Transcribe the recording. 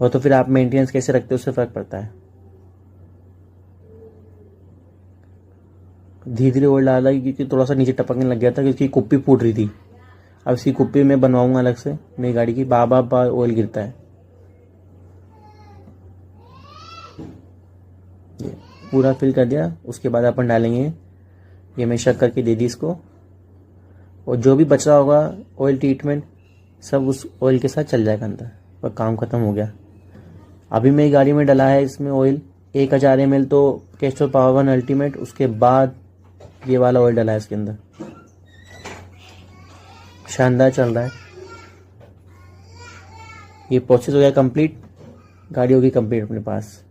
और तो फिर आप मेंटेनेंस कैसे रखते हो उससे फ़र्क पड़ता है। धीरे धीरे ऑयल डाला क्योंकि थोड़ा सा नीचे टपकने लग गया था क्योंकि कुप्पी फूट रही थी। अब इसकी कुप्पी मैं बनवाऊंगा अलग से, मेरी गाड़ी की बार बार ऑयल गिरता है। ये पूरा फिल कर दिया, उसके बाद अपन डालेंगे ये, मैं शक करके दे दी इसको, और जो भी बच रहा होगा ऑयल ट्रीटमेंट सब उस ऑयल के साथ चल जाएगा अंदर, और काम ख़त्म हो गया। अभी मेरी गाड़ी में डला है इसमें ऑयल 1000 ml तो कैस्ट्रॉल पावर 1 अल्टीमेट, उसके बाद ये वाला ऑयल डला है इसके अंदर। शानदार चल रहा है। ये प्रोसेस हो गया कंप्लीट, गाड़ी होगी कंप्लीट अपने पास।